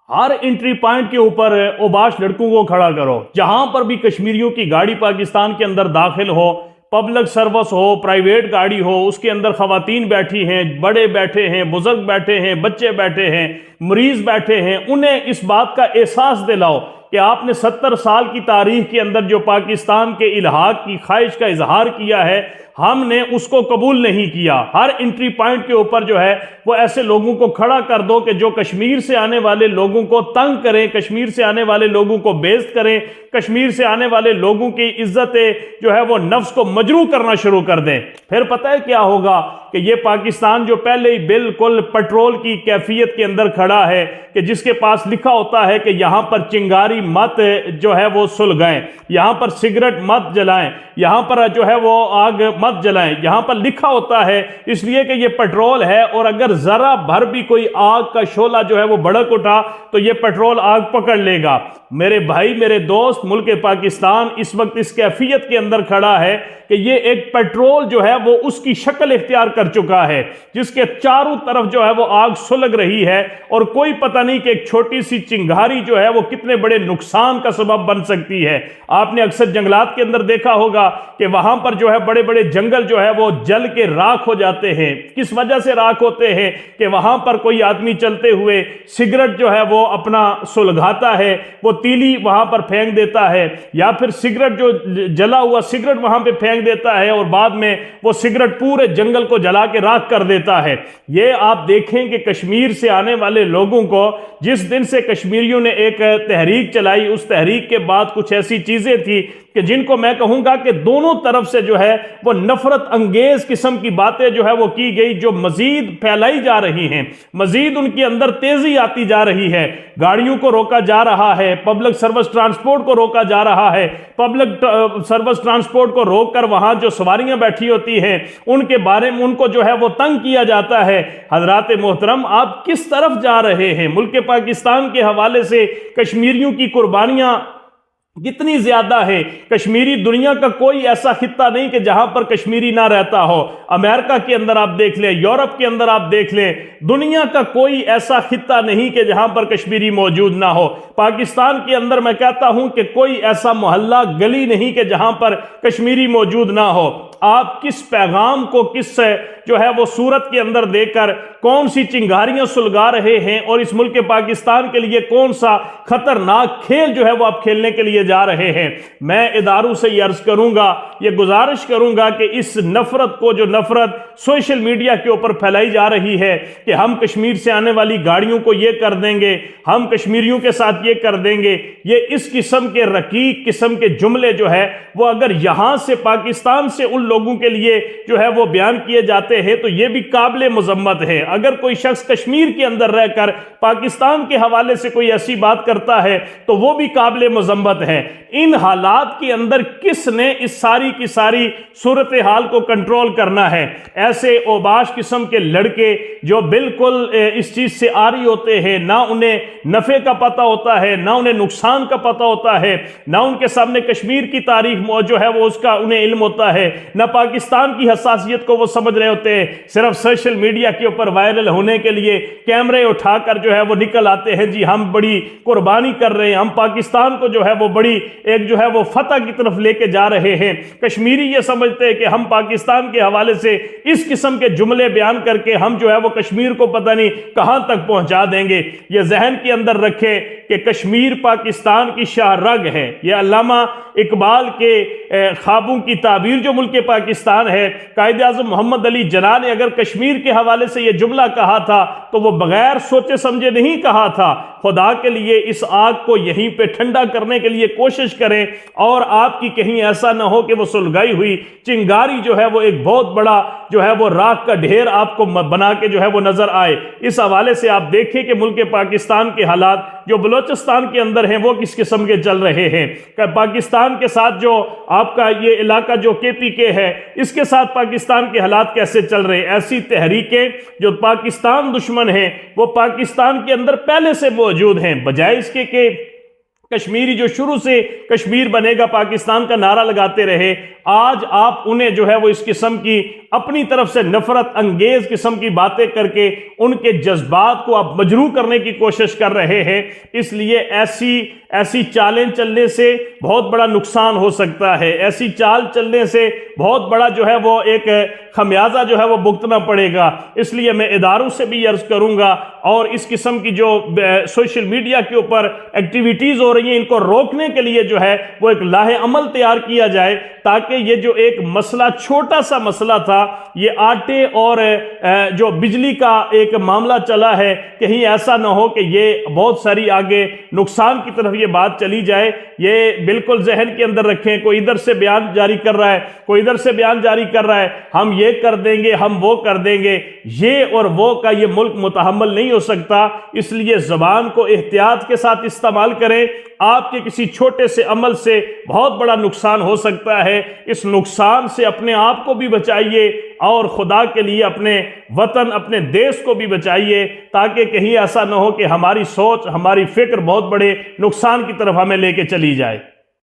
ہر entry point کے اوپر اوباش لڑکوں کو کھڑا کرو، جہاں پر بھی کشمیریوں کی گاڑی پاکستان کے اندر داخل ہو، پبلک سروس ہو، پرائیویٹ گاڑی ہو، اس کے اندر خواتین بیٹھی ہیں، بڑے بیٹھے ہیں، بزرگ بیٹھے ہیں، بچے بیٹھے ہیں، مریض بیٹھے ہیں، انہیں اس بات کا احساس دلاؤ کہ آپ نے 70 سال کی تاریخ کے اندر جو پاکستان کے الحاق کی خواہش کا اظہار کیا ہے، ہم نے اس کو قبول نہیں کیا۔ ہر انٹری پوائنٹ کے اوپر جو ہے وہ ایسے لوگوں کو کھڑا کر دو کہ جو کشمیر سے آنے والے لوگوں کو تنگ کریں، کشمیر سے آنے والے لوگوں کو بیزت کریں، کشمیر سے آنے والے لوگوں کی عزت جو ہے وہ نفس کو مجروح کرنا شروع کر دیں۔ پھر پتہ ہے کیا ہوگا کہ یہ پاکستان جو پہلے ہی بالکل پیٹرول کی کیفیت کے اندر کھڑا ہے، کہ جس کے پاس لکھا ہوتا ہے کہ یہاں پر چنگاری مت جو ہے وہ سلگائیں، یہاں پر سگریٹ مت جلائیں، یہاں پر جو ہے وہ آگ مت جلائیں، یہاں پر لکھا ہوتا ہے اس لیے کہ یہ پیٹرول ہے، اور اگر ذرا بھر بھی کوئی آگ کا شعلہ جو ہے وہ بھڑک اٹھا تو یہ پیٹرول آگ پکڑ لے گا۔ میرے بھائی، میرے دوست، ملک پاکستان اس وقت اس کیفیت کے اندر کھڑا ہے کہ یہ ایک پیٹرول جو ہے وہ اس کی شکل اختیار کر چکا ہے، جس کے چاروں طرف جو ہے وہ آگ سلگ رہی ہے، اور کوئی پتہ نہیں کہ ایک چھوٹی سی چنگاری جو ہے وہ کتنے بڑے نقصان کا سبب بن سکتی ہے۔ آپ نے اکثر جنگلات کے اندر دیکھا ہوگا کہ وہاں پر جو ہے بڑے بڑے جنگل جو ہے وہ جل کے راکھ ہو جاتے ہیں۔ کس وجہ سے راکھ ہوتے ہیں؟ کہ وہاں پر کوئی آدمی چلتے ہوئے سگریٹ جو ہے وہ اپنا سلگاتا ہے، وہ تیلی وہاں پر پھینک دیتا ہے، یا پھر سگریٹ جو جلا ہوا سگریٹ وہاں پہ پھینک دیتا ہے، اور بعد میں وہ سگریٹ پورے جنگل کو جلا کے راکھ کر دیتا ہے۔ یہ آپ دیکھیں کہ کشمیر سے آنے والے لوگوں کو جس دن سے کشمیریوں نے ایک تحریک چلائی، اس تحریک کے بعد کچھ ایسی چیزیں تھی کہ جن کو میں کہوں گا کہ دونوں طرف سے جو ہے وہ نفرت انگیز قسم کی باتیں جو ہے وہ کی گئی، جو مزید پھیلائی جا رہی ہیں، مزید ان کے اندر تیزی آتی جا رہی ہے۔ گاڑیوں کو روکا جا رہا ہے، پبلک سروس ٹرانسپورٹ کو روکا جا رہا ہے، پبلک سروس ٹرانسپورٹ کو روک کر وہاں جو سواریاں بیٹھی ہوتی ہیں ان کے بارے میں ان کو جو ہے وہ تنگ کیا جاتا ہے۔ حضرات محترم، آپ کس طرف جا رہے ہیں؟ ملک پاکستان کے حوالے سے کشمیریوں کی قربانیاں کتنی زیادہ ہے۔ کشمیری دنیا کا کوئی ایسا خطہ نہیں کہ جہاں پر کشمیری نہ رہتا ہو۔ امریکہ کے اندر آپ دیکھ لیں، یورپ کے اندر آپ دیکھ لیں، دنیا کا کوئی ایسا خطہ نہیں کہ جہاں پر کشمیری موجود نہ ہو۔ پاکستان کے اندر میں کہتا ہوں کہ کوئی ایسا محلہ گلی نہیں کہ جہاں پر کشمیری موجود نہ ہو۔ آپ کس پیغام کو کس جو ہے وہ صورت کے اندر دے کر کون سی چنگاریاں سلگا رہے ہیں، اور اس ملک پاکستان کے لیے کون سا خطرناک کھیل جو ہے وہ آپ کھیلنے کے لیے جا رہے ہیں؟ میں اداروں سے یہ عرض کروں گا، یہ گزارش کروں گا کہ اس نفرت کو، جو نفرت سوشل میڈیا کے اوپر پھیلائی جا رہی ہے کہ ہم کشمیر سے آنے والی گاڑیوں کو یہ کر دیں گے، ہم کشمیریوں کے ساتھ یہ کر دیں گے، یہ اس قسم کے رقیق قسم کے جملے جو ہے وہ اگر یہاں سے پاکستان سے ان لوگوں کے لیے جو ہے وہ بیان کیے جاتے ہیں تو یہ بھی قابل مذمت ہے۔ اگر کوئی شخص کشمیر کے اندر رہ کر پاکستان کے حوالے سے کوئی ایسی بات کرتا ہے تو وہ بھی قابل مذمت ہے۔ ان حالات کے اندر کس نے اس ساری کی ساری صورتحال کو کنٹرول کرنا ہے؟ ایسے اوباش قسم کے لڑکے جو بالکل اس چیز سے آری ہوتے ہیں، نہ انہیں نفع کا پتہ ہوتا ہے، نہ انہیں نقصان کا پتہ ہوتا ہے، نہ ان کے سامنے کشمیر کی تاریخ جو ہے وہ اس کا انہیں علم ہوتا ہے، نہ پاکستان کی حساسیت کو وہ سمجھ رہے ہوتے ہیں۔ صرف سوشل میڈیا کے اوپر وائرل ہونے کے لیے کیمرے اٹھا کر جو ہے وہ نکل آتے ہیں، جی ہم بڑی قربانی کر رہے ہیں، ہم پاکستان کو جو ہے وہ بڑی ایک جو ہے وہ فتح کی طرف لے کے جا رہے ہیں۔ کشمیری یہ سمجھتے ہیں کہ ہم پاکستان کے حوالے سے اس قسم کے جملے بیان کر کے ہم جو ہے وہ کشمیر کو پتہ نہیں کہاں تک پہنچا دیں گے۔ یہ ذہن کے اندر رکھے کہ کشمیر پاکستان کی شاہ رگ ہے۔ یہ علامہ اقبال کے خوابوں کی تعبیر جو ملک پاکستان ہے، قائد اعظم محمد علی جناح نے اگر کشمیر کے حوالے سے یہ جملہ کہا تھا تو وہ بغیر سوچے سمجھے نہیں کہا تھا۔ خدا کے لیے اس آگ کو یہیں پہ ٹھنڈا کرنے کے لیے کوشش کریں، اور آپ کی کہیں ایسا نہ ہو کہ وہ سلگائی ہوئی چنگاری جو ہے وہ ایک بہت بڑا جو ہے وہ راکھ کا ڈھیر آپ کو بنا کے جو ہے وہ نظر آئے۔ اس حوالے سے آپ دیکھیں کہ ملک پاکستان کے حالات جو بلوچستان کے اندر ہیں وہ کس قسم کے چل رہے ہیں۔ کہ پاکستان کے ساتھ جو آپ کا یہ علاقہ جو KPK ہے، اس کے ساتھ پاکستان کے حالات کیسے چل رہے ہیں۔ ایسی تحریکیں جو پاکستان دشمن ہیں وہ پاکستان کے اندر پہلے سے موجود ہیں، بجائے اس کے کہ کشمیری جو شروع سے کشمیر بنے گا پاکستان کا نعرہ لگاتے رہے، آج آپ انہیں جو ہے وہ اس قسم کی اپنی طرف سے نفرت انگیز قسم کی باتیں کر کے ان کے جذبات کو آپ مجروح کرنے کی کوشش کر رہے ہیں۔ اس لیے ایسی چالیں چلنے سے بہت بڑا نقصان ہو سکتا ہے، ایسی چال چلنے سے بہت بڑا جو ہے وہ ایک خمیازہ جو ہے وہ بھگتنا پڑے گا۔ اس لیے میں اداروں سے بھی عرض کروں گا، اور اس قسم کی جو سوشل میڈیا کے اوپر ایکٹیویٹیز ہو رہی ہیں ان کو روکنے کے لیے جو ہے وہ ایک لاہ عمل تیار کیا جائے، تاکہ یہ جو ایک مسئلہ چھوٹا سا مسئلہ تھا، یہ آٹے اور جو بجلی کا ایک معاملہ چلا ہے، کہیں ایسا نہ ہو کہ یہ بہت ساری آگے نقصان کی طرف یہ بات چلی جائے۔ یہ بالکل ذہن کے اندر رکھیں، کوئی ادھر سے بیان جاری کر رہا ہے، کوئی ادھر سے بیان جاری کر رہا ہے، ہم یہ کر دیں گے، ہم وہ کر دیں گے، یہ اور وہ کا یہ ملک متحمل نہیں ہو سکتا۔ اس لیے زبان کو احتیاط کے ساتھ استعمال کریں، آپ کے کسی چھوٹے سے عمل سے بہت بڑا نقصان ہو سکتا ہے۔ اس نقصان سے اپنے آپ کو بھی بچائیے، اور خدا کے لیے اپنے وطن، اپنے دیش کو بھی بچائیے، تاکہ کہیں ایسا نہ ہو کہ ہماری سوچ، ہماری فکر بہت بڑے نقصان کی طرف ہمیں لے کے چلی جائے۔